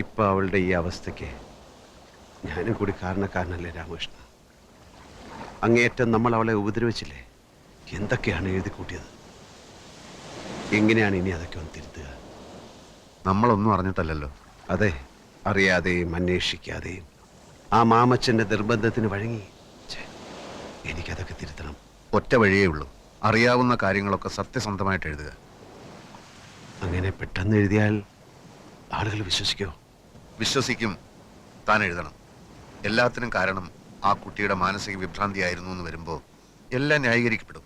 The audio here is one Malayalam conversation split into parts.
ഇപ്പൊ അവളുടെ ഈ അവസ്ഥയ്ക്ക് ഞാനും കൂടി കാരണക്കാരനല്ലേ രാമകൃഷ്ണ? അങ്ങേയറ്റം നമ്മൾ അവളെ ഉപദ്രവിച്ചില്ലേ? എന്തൊക്കെയാണ് എഴുതി കൂട്ടിയത്? എങ്ങനെയാണ് ഇനി അതൊക്കെ ഒന്ന് തിരുത്തുക? നമ്മളൊന്നും അറിഞ്ഞിട്ടല്ലല്ലോ. അതെ, അറിയാതെയും അന്വേഷിക്കാതെയും ആ മാമച്ചന്റെ നിർബന്ധത്തിന് വഴങ്ങി. എനിക്കതൊക്കെ തിരുത്തണം. ഒറ്റ വഴിയേ ഉള്ളൂ, അറിയാവുന്ന കാര്യങ്ങളൊക്കെ സത്യസന്ധമായിട്ട് എഴുതുക. അങ്ങനെ പെട്ടെന്ന് എഴുതിയാൽ ആളുകൾ വിശ്വസിക്കോ? വിശ്വസിക്കും. താൻ എഴുതണം. എല്ലാത്തിനും കാരണം ആ കുട്ടിയുടെ മാനസിക വിഭ്രാന്തിയായിരുന്നു എന്ന് വരുമ്പോൾ എല്ലാം ന്യായീകരിക്കപ്പെടും.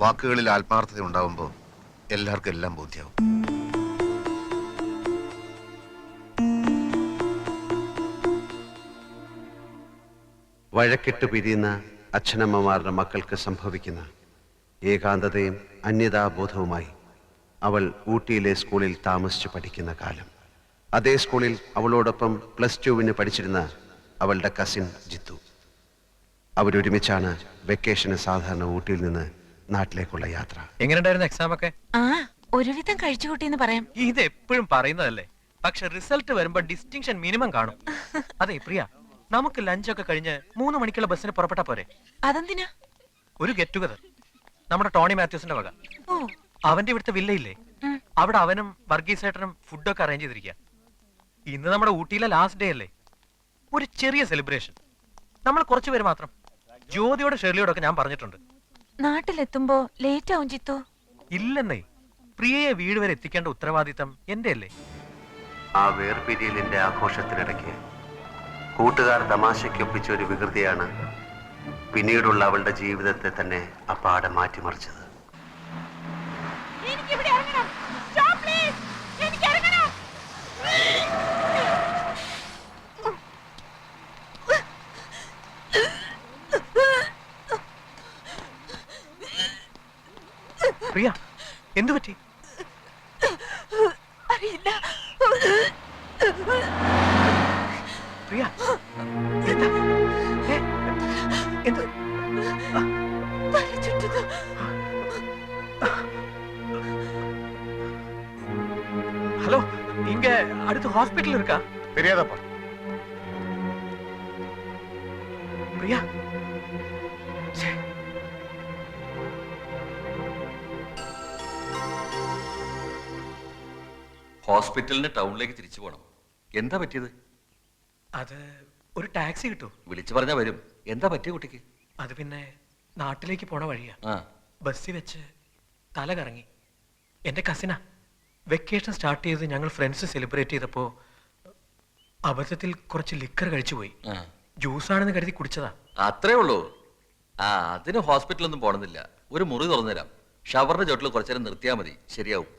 വാക്കുകളിൽ ആത്മാർത്ഥത ഉണ്ടാവുമ്പോൾ എല്ലാവർക്കും എല്ലാം ബോധ്യമാവും. വഴക്കിട്ട് പിരിയുന്ന അച്ഛനമ്മമാരുടെ മക്കൾക്ക് സംഭവിക്കുന്ന ഏകാന്തതയും അന്യതാബോധവുമായി അവൾ ഊട്ടിയിലെ സ്കൂളിൽ താമസിച്ച് പഠിക്കുന്ന കാലം. അതേ സ്കൂളിൽ അവളോടൊപ്പം +2 പഠിച്ചിരുന്ന അവളുടെ കസിൻ ജിത്തു. അവരൊരുമിച്ചാണ് വെക്കേഷന് സാധാരണ ഊട്ടിയിൽ നിന്ന് നാട്ടിലേക്കുള്ള യാത്ര. എങ്ങനെയുണ്ടായിരുന്നു എക്സാം ഒക്കെ? ഒരുവിധം കഴിച്ചുകൂട്ടിന്ന് പറയാം. ഇത് എപ്പോഴും പറയുന്നതല്ലേ, പക്ഷെ റിസൾട്ട് വരുമ്പോ ഡിസ്റ്റിങ്ഷൻ മിനിമം കാണും. അതെ പ്രിയ, നമുക്ക് ലഞ്ചൊക്കെ കഴിഞ്ഞ് 3 മണിക്കുള്ള ബസ്സിന് പുറപ്പെട്ടാ പോരെ? അതെന്തിനാ? ഒരു ഗെറ്റ് ടുഗദർ, നമ്മുടെ ടോണി മാത്യൂസിന്റെ വക. ഓ, അവന്റെ ഇവിടുത്തെ വില്ലയില്ലേ, അവിടെ അവനും വർഗീസേട്ടനും ഫുഡൊക്കെ അറേഞ്ച് ചെയ്തിരിക്കുക. ഇന്ന് നമ്മുടെ ഊട്ടിയിലെ ലാസ്റ്റ് ഡേ അല്ലേ, ഒരു ചെറിയ സെലിബ്രേഷൻ. നമ്മൾ കുറച്ചുപേര് മാത്രം. ജ്യോതിയോട് ഷെർലിയോടൊക്കെ ഞാൻ പറഞ്ഞിട്ടുണ്ട്. നാട്ടിലെത്തുമ്പോ ലേറ്റ് ആവും ജിത്തു. ഇല്ലെന്നേ, പ്രിയയെ വീട് വരെ എത്തിക്കേണ്ട ഉത്തരവാദിത്തം എന്റെ അല്ലേ. ആ വേർപിരിയലിന്റെ ആഘോഷത്തിനിടയ്ക്ക് കൂട്ടുകാർ തമാശയ്ക്കൊപ്പിച്ച ഒരു വികൃതിയാണ് പിന്നീടുള്ള അവളുടെ ജീവിതത്തെ തന്നെ അപ്പാടെ മാറ്റിമറിച്ചത്. പ്രിയ, എന്തു പറ്റി? അറിയില്ല. പ്രിയ, എന്താ? എന്ത്? ஹலோ, இங்க அடுத்து ஹாஸ்பிடல் இருக்கா? தெரியாதப்பா. பிரியா, ഹോസ്പിറ്റലിന് ടൗണിലേക്ക് തിരിച്ചു പോകണം. എന്താ പറ്റിയത്? അത് ഒരു ടാക്സി കിട്ടൂ? വിളിച്ചു പറഞ്ഞാ വരും. എന്താ പറ്റിയ കുട്ടിക്ക്? അത് പിന്നെ നാട്ടിലേക്ക് പോണ വഴിയാ. ബസ്സിൽ വെച്ച് തല കറങ്ങി. എന്റെ കസിനാ. വെക്കേഷൻ സ്റ്റാർട്ട് ചെയ്ത് ഞങ്ങൾ ഫ്രണ്ട്സ് സെലിബ്രേറ്റ് ചെയ്തപ്പോ അബദ്ധത്തിൽ കുറച്ച് ലിക്കർ കഴിച്ചു പോയി. ജ്യൂസാണെന്ന് കരുതി കുടിച്ചതാ. അത്രേ ഉള്ളൂ. അതിന് ഹോസ്പിറ്റലൊന്നും പോണമെന്നില്ല. ഒരു മുറി തുറന്നുതരാം. ഷവറിന്റെ ചോട്ടിൽ കുറച്ചു നേരം നിർത്തിയാൽ മതി, ശരിയാവും.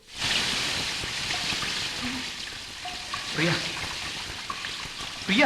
പ്രിയ, പ്രിയ,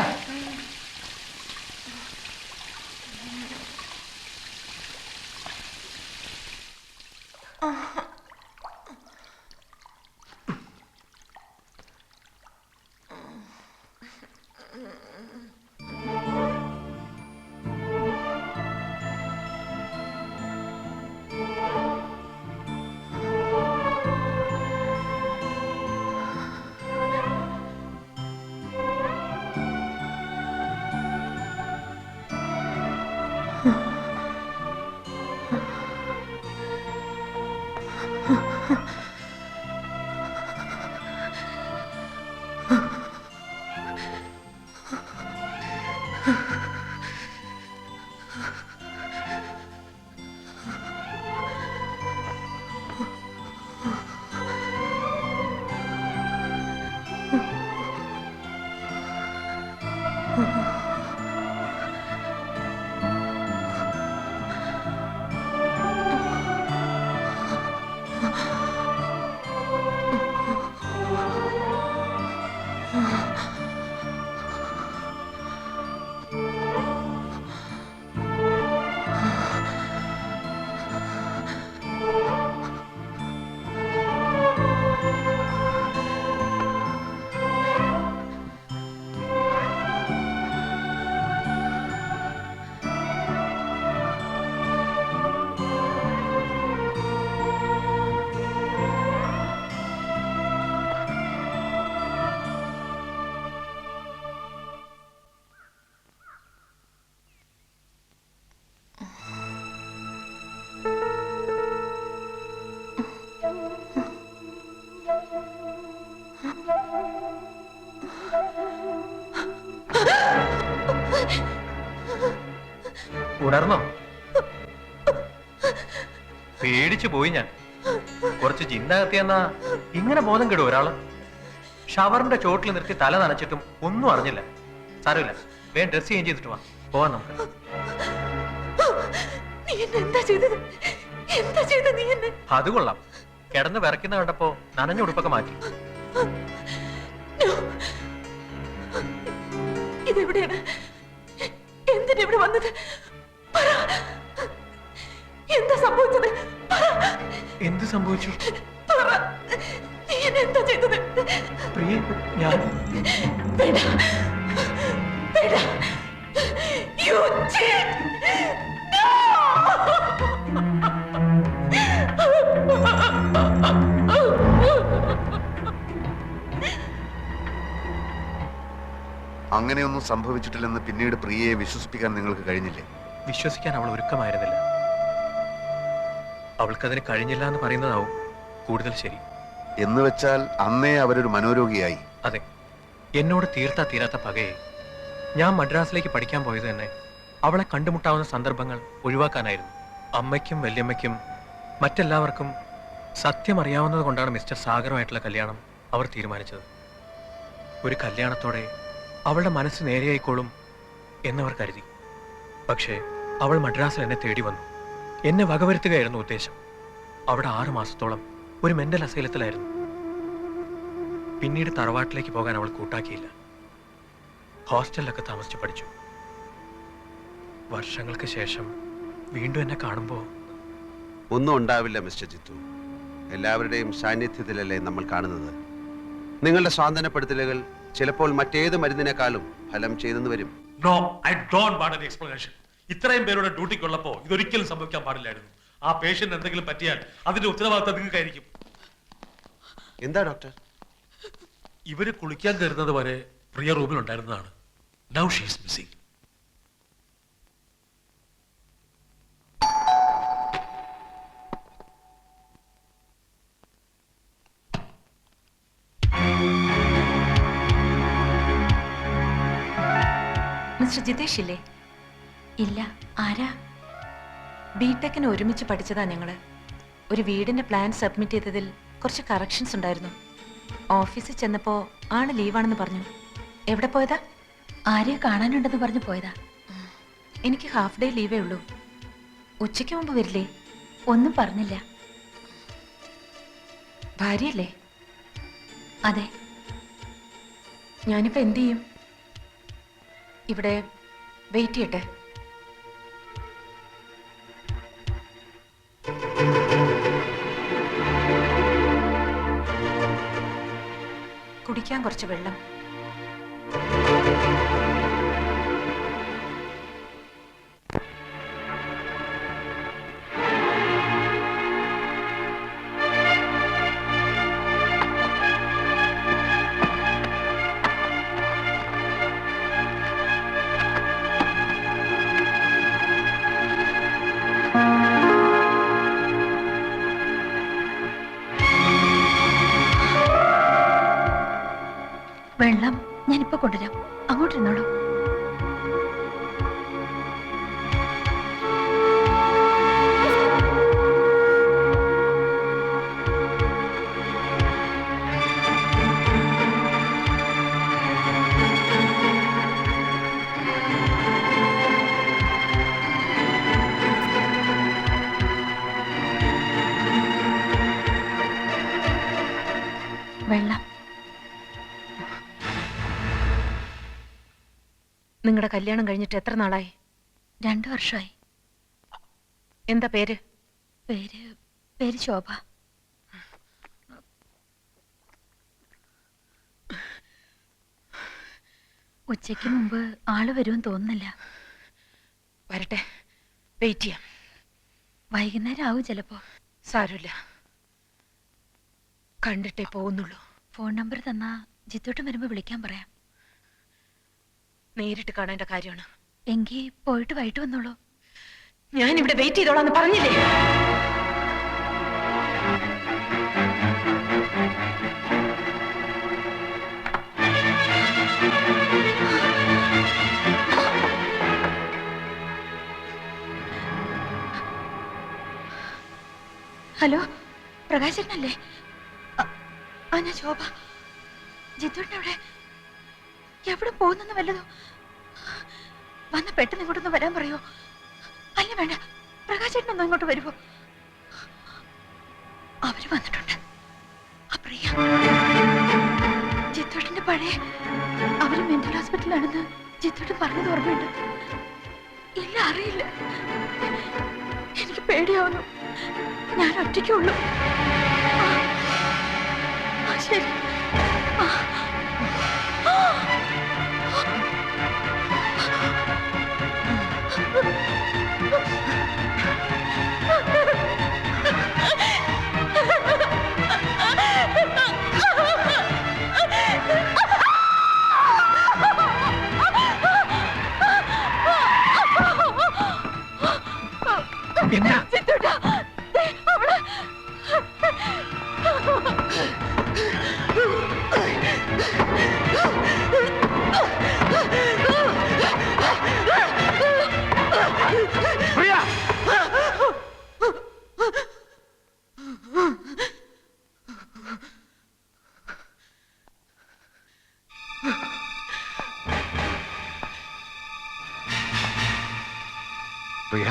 ഉണർന്നോ? പേടിച്ചു പോയി ഞാൻ. കുറച്ച് ജിന്നകത്തിയെന്നാ ഇങ്ങനെ ബോധം കെടും ഒരാള്. ഷവറിന്റെ ചോട്ടിൽ നിർത്തി തല നനച്ചിട്ടും ഒന്നും അറിഞ്ഞില്ല. സാരമില്ല, വേഗം ഡ്രസ് ചേഞ്ച് ചെയ്തിട്ട് വാ, പോവാൻ നമുക്ക്. അത് കൊള്ളാം. കിടന്ന് വിറയ്ക്കുന്ന കണ്ടപ്പോ നനഞ്ഞ ഉടുപ്പൊക്കെ മാറ്റി. ഇതെവിടെയാണ്? എന്തിനാ ഇവിടെ വന്നത്? എന്താ സംഭവിച്ചത്? എന്ത് സംഭവിച്ചു? നീ എന്നെ എന്താ ചെയ്തത്? പ്രിയ, ഞാൻ വേണ്ട, വേണ്ട. You cheat! അങ്ങനെയൊന്നും സംഭവിച്ചിട്ടില്ലെന്ന് പിന്നീട് പ്രിയയെ വിശ്വസിപ്പിക്കാൻ നിങ്ങൾക്ക് കഴിഞ്ഞില്ലേ? വിശ്വസിക്കാൻ അവൾ ഒരുക്കമായിരുന്നില്ല. അവൾക്കതിന് കഴിഞ്ഞില്ല എന്ന് പറയുന്നതാവും കൂടുതൽ ശരി. എന്ന് വെച്ചാൽ അന്നേ അവരൊരു മനോരോഗിയായി. അതെ, എന്നോട് തീരാത്ത പകയെ ഞാൻ മദ്രാസിലേക്ക് പഠിക്കാൻ പോയത് തന്നെ അവളെ കണ്ടുമുട്ടാവുന്ന സന്ദർഭങ്ങൾ ഒഴിവാക്കാനായിരുന്നു. അമ്മയ്ക്കും വല്യമ്മയ്ക്കും മറ്റെല്ലാവർക്കും സത്യം അറിയാവുന്നത് കൊണ്ടാണ് മിസ്റ്റർ സാഗറുമായിട്ടുള്ള കല്യാണം അവർ തീരുമാനിച്ചത്. ഒരു കല്യാണത്തോടെ അവളുടെ മനസ്സ് നേരെയായിക്കോളും എന്നവർ കരുതി. പക്ഷേ അവൾ മദ്രാസിൽ എന്നെ തേടി വന്നു. എന്നെ വകവരുത്തുകയായിരുന്നു ഉദ്ദേശം. അവിടെ 6 മാസത്തോളം ഒരു മെന്റൽ അസൈലത്തിലായിരുന്നു. പിന്നീട് തറവാട്ടിലേക്ക് പോകാൻ അവൾ കൂട്ടാക്കിയില്ല. ഹോസ്റ്റലിലൊക്കെ താമസിച്ച് പഠിച്ചു. വർഷങ്ങൾക്ക് ശേഷം വീണ്ടും എന്നെ കാണുമ്പോൾ ഒന്നും ഉണ്ടാവില്ല മിസ്റ്റർ ജിത്തു. എല്ലാവരുടെയും സാന്നിധ്യത്തിലല്ലേ നമ്മൾ കാണുന്നത്. നിങ്ങളുടെ സ്വാന്തനപ്പെടുത്തലുകൾ ചിലപ്പോൾ മറ്റേത് മരുന്നിനേക്കാളും ഫലം ചെയ്തെന്ന് വരും. No, I don't want any explanation. ഇത്രയും പേരുടെ ഡ്യൂട്ടിക്കുള്ളപ്പോ ഇതൊരിക്കലും സംഭവിക്കാൻ പാടില്ലായിരുന്നു. ആ പേഷ്യന്റ് എന്തെങ്കിലും പറ്റിയാൽ അതിന്റെ ഉത്തരവാദിത്തം നിങ്ങൾക്കായിരിക്കും. എന്താ ഡോക്ടർ? ഇവര് കുളിക്കാൻ കയറുന്നത് വരെ പ്രിയ റൂമിൽ ഉണ്ടായിരുന്നതാണ്. Now she is missing. Mister Jithesh ഇല്ലേ? ഇല്ല. ആരാ? ബിടെക്കിന് ഒരുമിച്ച് പഠിച്ചതാ ഞങ്ങള്. ഒരു വീടിന്റെ പ്ലാൻ സബ്മിറ്റ് ചെയ്തതിൽ കുറച്ച് കറക്ഷൻസ് ഉണ്ടായിരുന്നു. ഓഫീസിൽ ചെന്നപ്പോ ആണ് ലീവാണെന്ന് പറഞ്ഞു. എവിടെ പോയതാ? ആരെയോ കാണാനുണ്ടെന്ന് പറഞ്ഞു പോയതാ. എനിക്ക് ഹാഫ് ഡേ ലീവേ ഉള്ളൂ. ഉച്ചയ്ക്ക് മുമ്പ് വരില്ലേ? ഒന്നും പറഞ്ഞില്ല. ഭാര്യയല്ലേ? അതെ. ഞാനിപ്പോ എന്ത് ചെയ്യും? ഇവിടെ വെയിറ്റ് ചെയ്യട്ടെ. കുടിക്കാൻ കുറച്ച് വെള്ളം. വെള്ളം ഞാനിപ്പോ കൊണ്ടുവരാം. അങ്ങോട്ടിരുന്നോളൂ. വെള്ളം. നിങ്ങളുടെ കല്യാണം കഴിഞ്ഞിട്ട് എത്ര നാളായി? 2 വർഷമായി. എന്താ പേര്? പേര് ശോഭ. ഉച്ചയ്ക്ക് മുമ്പ് ആള് വരുമെന്ന് തോന്നുന്നില്ല. വരട്ടെ, വെയിറ്റ് ചെയ്യാം. വൈകുന്നേരം ആവും ചിലപ്പോ. സാരമില്ല, കണ്ടിട്ടേ പോകുന്നുള്ളൂ. ഫോൺ നമ്പർ തന്നാ ജിത്തോട്ടം വരുമ്പോ വിളിക്കാൻ പറയാം. നേരിട്ട് കാണേണ്ട കാര്യമാണ്. എങ്കിൽ പോയിട്ട് വൈകിട്ട് വന്നോളൂ. ഞാൻ ഇവിടെ വെയിറ്റ് ചെയ്തോളാന്ന് പറഞ്ഞില്ലേ? ഹലോ, പ്രകാശനല്ലേ? ആ, ഞാൻ ശോഭ. ജിത്തുവിന്റെ അവിടെ എവിടെ പോകുന്നെന്ന് വല്ലതോ? വന്ന് പെട്ടെന്ന് ഇങ്ങോട്ടൊന്ന് വരാൻ പറയോ? അല്ല വേണ്ട, പ്രകാശേട്ടനൊന്നും ഇങ്ങോട്ട് വരുമോ? അവര് വന്നിട്ടുണ്ട്. പ്രിയ, ജിത്തുവേട്ടന്റെ പഴയ അവര് മെന്റൽ ഹോസ്പിറ്റലാണെന്ന് ജിത്തുവേട്ടൻ പറഞ്ഞത് ഓർമ്മയുണ്ട്? ഇല്ല, അറിയില്ല. എനിക്ക് പേടിയാവുന്നു. ഞാൻ ഒറ്റയ്ക്കുള്ളൂ. ശരി. എന്നാ പ്രിയ,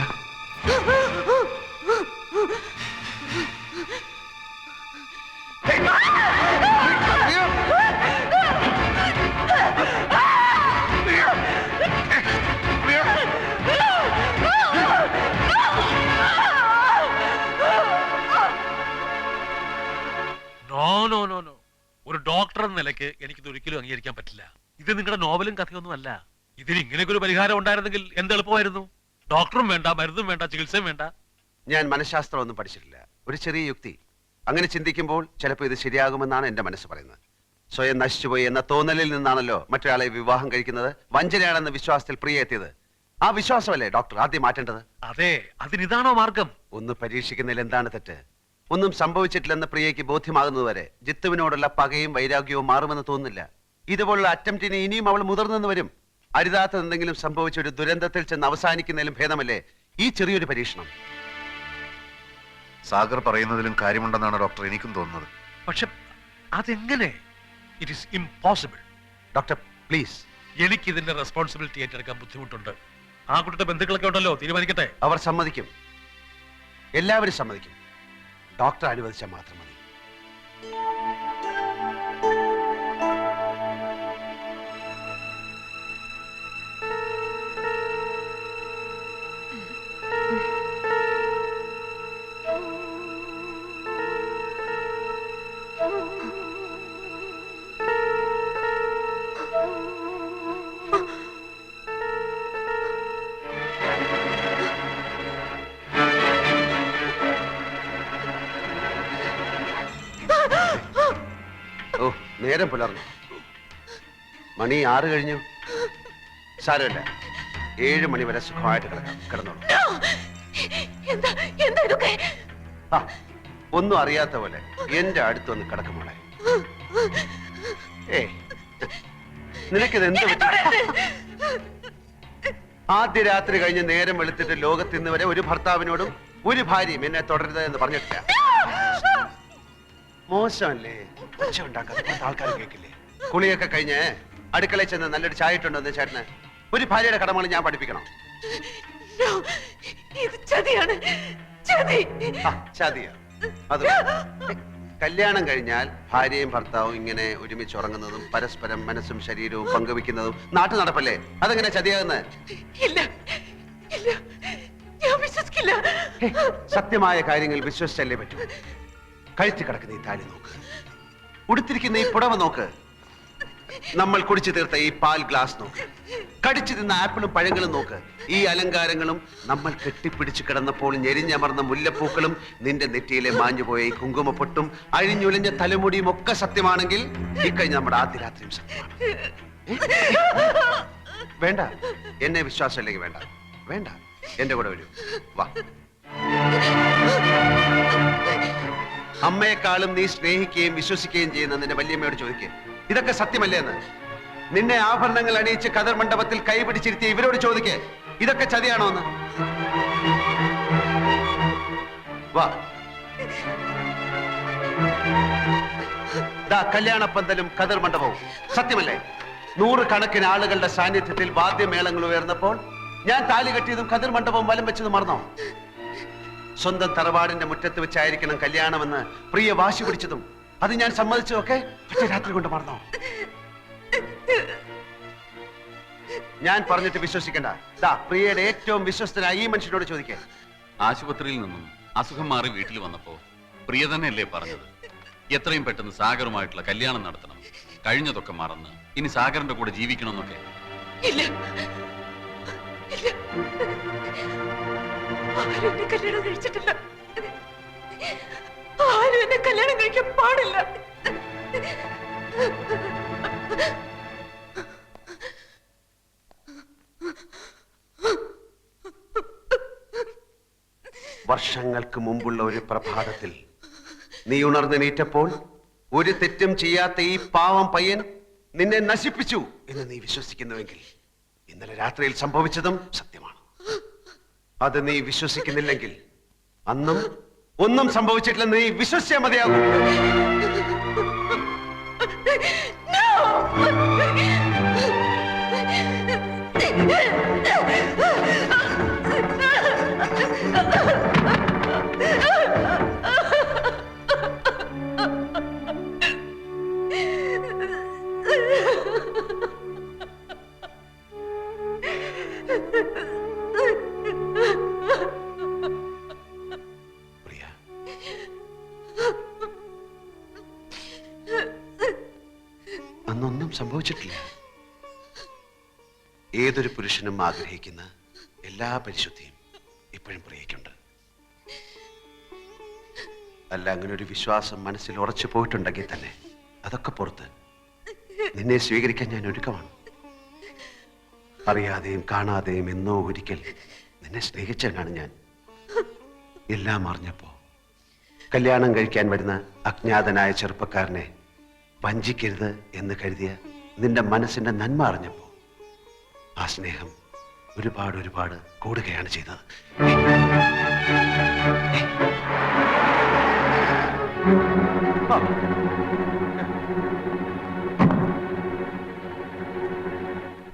നോ. ഒരു ഡോക്ടർ എന്ന നിലയ്ക്ക് എനിക്കിത് ഒരിക്കലും അംഗീകരിക്കാൻ പറ്റില്ല. ഇത് നിങ്ങളുടെ നോവലും കഥയൊന്നും അല്ല. ഇതിന് ഇങ്ങനെയൊക്കെ ഒരു പരിഹാരം ഉണ്ടായിരുന്നെങ്കിൽ എന്ത് എളുപ്പമായിരുന്നു. ഡോക്ടറും വേണ്ട, മരുന്നും വേണ്ട, ചികിത്സയും വേണ്ട. ഞാൻ മനഃശാസ്ത്രം ഒന്നും പഠിച്ചിട്ടില്ല. ഒരു ചെറിയ യുക്തി. അങ്ങനെ ചിന്തിക്കുമ്പോൾ ചിലപ്പോൾ ഇത് ശരിയാകുമെന്നാണ് എന്റെ മനസ്സ് പറയുന്നത്. സ്വയം നശിച്ചുപോയി എന്ന തോന്നലിൽ നിന്നാണല്ലോ മറ്റൊരാളെ വിവാഹം കഴിക്കുന്നത്. വഞ്ചനയാണെന്ന വിശ്വാസത്തിൽ പ്രിയ എത്തിയത്. ആ വിശ്വാസമല്ലേ ഡോക്ടർ ആദ്യം മാറ്റേണ്ടത്? അതെ, അതിനിതാണോ മാർഗം? ഒന്ന് പരീക്ഷിക്കുന്നതിൽ എന്താണ് തെറ്റ്? ഒന്നും സംഭവിച്ചിട്ടില്ലെന്ന് പ്രിയയ്ക്ക് ബോധ്യമാകുന്നതുവരെ ജിത്തുവിനോടുള്ള പകയും വൈരാഗ്യവും മാറുമെന്ന് തോന്നുന്നില്ല. ഇതുപോലുള്ള അറ്റംപ്റ്റിന് ഇനിയും അവൾ മുതിർന്നെന്ന് വരും. അരുതാത്ത എന്തെങ്കിലും സംഭവിച്ച ഒരു ദുരന്തത്തിൽ ചെന്ന് അവസാനിക്കുന്നതിലും ഭേദമല്ലേ ഈ ചെറിയൊരു പരീക്ഷണം? സാഗർ പറയുന്നതിലും കാര്യമുണ്ടെന്നാണ് ഡോക്ടർ എനിക്കും തോന്നുന്നത്. പക്ഷെ അതെങ്ങനെ? It is impossible. Doctor please. എനിക്ക് ഇതിന്റെ റെസ്പോൺസിബിലിറ്റി ഏറ്റെടുക്കാൻ ബുദ്ധിമുട്ടുണ്ട്. ആ കുട്ടിയുടെ ബന്ധുക്കളൊക്കെ ഉണ്ടല്ലോ, തീരുമാനിക്കട്ടെ. അവർ സമ്മതിക്കും, എല്ലാവരും സമ്മതിക്കും. ഡോക്ടർ അനുവദിച്ചാൽ മാത്രം മതി. ഓ, നേരം പുലർന്നു. മണി 6 കഴിഞ്ഞു. സാരമില്ല, 7 മണി വരെ സുഖമായിട്ട് കിടന്നോളൂ. ആ, ഒന്നും അറിയാത്ത പോലെ എന്റെ അടുത്തൊന്ന് കിടക്കുമോളെ. നിനക്കിത് എന്ത് പറ്റി? ആദ്യ രാത്രി കഴിഞ്ഞ് നേരം വെളുത്തിട്ട് ലോകത്തിന്ന് വരെ ഒരു ഭർത്താവിനോടും ഒരു ഭാര്യയും എന്നെ തുടരുത് എന്ന് പറഞ്ഞിട്ടില്ല. മോശമല്ലേ? ഒച്ച ഉണ്ടാക്കാതെ ആൾക്കാർ കേൾക്കില്ലേ? കുളിയൊക്കെ കഴിഞ്ഞ് അടുക്കളയിൽ ചെന്ന് നല്ലൊരു ചായ ഇട്ടുണ്ടെന്ന് ചേട്ടന് ഒരു ഭാര്യയുടെ കടമകൾ ഞാൻ പഠിപ്പിക്കണം. ചതിയാ? അത് കല്യാണം കഴിഞ്ഞാൽ ഭാര്യയും ഭർത്താവും ഇങ്ങനെ ഒരുമിച്ച് ഉറങ്ങുന്നതും പരസ്പരം മനസ്സും ശരീരവും പങ്കുവെക്കുന്നതും നാട്ടു നടപ്പല്ലേ? അതെങ്ങനെ ചതിയാകുന്നത്? സത്യമായ കാര്യങ്ങൾ വിശ്വസിച്ചല്ലേ പറ്റൂ. കഴുത്തി കിടക്കുന്ന ഈ താലി നോക്ക്, ഉടുത്തിരിക്കുന്ന ഈ പുടവ നോക്ക്, നമ്മൾ കുടിച്ചു തീർത്ത ഈ പാൽ ഗ്ലാസ് നോക്ക്, കടിച്ചു തിന്ന ആപ്പിളും പഴങ്ങളും നോക്ക്. ഈ അലങ്കാരങ്ങളും നമ്മൾ കെട്ടിപ്പിടിച്ചു കിടന്നപ്പോൾ ഞെരിഞ്ഞമർന്ന മുല്ലപ്പൂക്കളും നിന്റെ നെറ്റിയിലെ മാഞ്ഞുപോയ ഈ കുങ്കുമപ്പൊട്ടും അഴിഞ്ഞുലഞ്ഞ തലമുടിയും ഒക്കെ സത്യമാണെങ്കിൽ ഇക്കഴിഞ്ഞ നമ്മുടെ ആദ്യ രാത്രിയും സത്യമാണ്. വേണ്ട, എന്നെ വിശ്വാസമില്ലെങ്കിൽ വേണ്ട, വേണ്ട, എന്റെ കൂടെ വരൂ, വാ. അമ്മയെക്കാളും നീ സ്നേഹിക്കുകയും വിശ്വസിക്കുകയും ചെയ്യുന്ന നിന്റെ വല്യമ്മയോട് ചോദിക്കുക, ഇതൊക്കെ സത്യമല്ലേ എന്ന്. നിന്നെ ആഭരണങ്ങൾ അണിയിച്ച് കതർ മണ്ഡപത്തിൽ കൈപിടിച്ചിരുത്തിയ ഇവരോട് ചോദിക്കേ, ഇതൊക്കെ ചതിയാണോ എന്ന്. വാ. ദാ കല്യാണപ്പന്തലും കതിർ മണ്ഡപവും. സത്യമല്ലേ? 100 കണക്കിന് ആളുകളുടെ സാന്നിധ്യത്തിൽ വാദ്യമേളങ്ങൾ ഉയർന്നപ്പോൾ ഞാൻ താലി കെട്ടിയതും കതിർ മണ്ഡപവും വലം വെച്ചതും മറന്നോ? സ്വന്തം തറവാടിന്റെ മുറ്റത്ത് വെച്ചായിരിക്കണം കല്യാണമെന്ന് പ്രിയ വാശി പിടിച്ചതും അത് ഞാൻ സമ്മതിച്ചതൊക്കെ ഒറ്റ രാത്രി കൊണ്ട് മറന്നോ? ഞാൻ പറഞ്ഞിട്ട് വിശ്വസിക്കണ്ട. ദാ പ്രിയയുടെ ഏറ്റവും വിശ്വസ്തനായ ഈ മനുഷ്യനോട് ചോദിക്കേ. ആശുപത്രിയിൽ നിന്നും അസുഖം മാറി വീട്ടിൽ വന്നപ്പോ പ്രിയ തന്നെയല്ലേ പറഞ്ഞത്, എത്രയും പെട്ടെന്ന് സാഗറുമായിട്ടുള്ള കല്യാണം നടത്തണം, കഴിഞ്ഞതൊക്കെ മറന്ന് ഇനി സാഗറിന്റെ കൂടെ ജീവിക്കണമെന്നൊക്കെ. ഇല്ല ഇല്ല, ആരും എന്നെ കല്യാണം കഴിച്ചിട്ടില്ല. ആരും എന്നെ കല്യാണം കഴിക്കാൻ പാടില്ല. വർഷങ്ങൾക്ക് മുമ്പുള്ള ഒരു പ്രഭാതത്തിൽ നീ ഉണർന്നെണീറ്റപ്പോൾ ഒരു തെറ്റും ചെയ്യാത്ത ഈ പാവം പയ്യൻ നിന്നെ നശിപ്പിച്ചു എന്ന് നീ വിശ്വസിക്കുന്നുവെങ്കിൽ ഇന്നലെ രാത്രിയിൽ സംഭവിച്ചതും സത്യമാണ്. അത് നീ വിശ്വസിക്കുന്നില്ലെങ്കിൽ അന്നും ഒന്നും സംഭവിച്ചിട്ടില്ലെന്ന് നീ വിശ്വസിച്ചാൽ മതിയാകും. അന്നൊന്നും സംഭവിച്ചിട്ടില്ല. ഏതൊരു പുരുഷനും ആഗ്രഹിക്കുന്ന എല്ലാ പരിശുദ്ധിയും ഇപ്പോഴും പ്രിയയ്ക്കുണ്ട്. അല്ല, അങ്ങനെ ഒരു വിശ്വാസം മനസ്സിൽ ഉറച്ചു പോയിട്ടുണ്ടെങ്കിൽ തന്നെ അതൊക്കെ പുറത്ത് നിന്നെ സ്വീകരിക്കാൻ ഞാൻ ഒരുക്കമാണ്. അറിയാതെയും കാണാതെയും എന്നോ ഒരിക്കൽ നിന്നെ സ്നേഹിച്ചവനാണ് ഞാൻ. എല്ലാം അറിഞ്ഞപ്പോ കല്യാണം കഴിക്കാൻ വരുന്ന അജ്ഞാതനായ ചെറുപ്പക്കാരനെ വഞ്ചിക്കരുത് എന്ന് കരുതിയ നിന്റെ മനസ്സിന്റെ നന്മ അറിഞ്ഞപ്പോ ആ സ്നേഹം ഒരുപാട് ഒരുപാട് കൂടുകയാണ് ചെയ്തത്.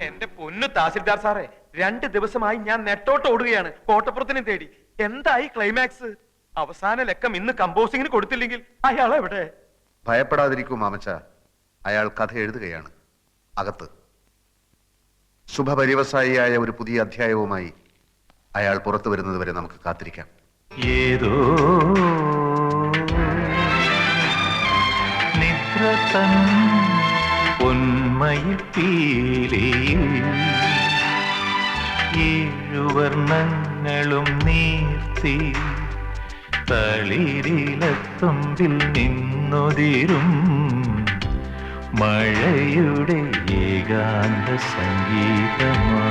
എന്റെ പൊന്നു തഹസിൽദാർ സാറേ, 2 ദിവസമായി ഞാൻ നെട്ടോട്ട് ഓടുകയാണ് കോട്ടപ്പുറത്തിനെ തേടി. എന്തായി ക്ലൈമാക്സ്? അവസാന ലക്കം ഇന്ന് കമ്പോസിങ്ങിന് കൊടുത്തില്ലെങ്കിൽ അയാൾ എവിടെ? ഭയപ്പെടാതിരിക്കൂ മാമച്ച, അയാൾ കഥ എഴുതുകയാണ് അകത്ത്. ശുഭപര്യവസായിയായ ഒരു പുതിയ അധ്യായവുമായി അയാൾ പുറത്തു വരുന്നത് വരെ നമുക്ക് കാത്തിരിക്കാം. ഏതോ നിദ്ര തൻ പൊന്മയിൽ പീലിയിൽ 7 വർണ്ണങ്ങളും നീർത്തി തളിരിലത്തുമ്പിൽ നിന്നൊതിരും മഴയുടെ ഏകാന്ത സംഗീതമാ.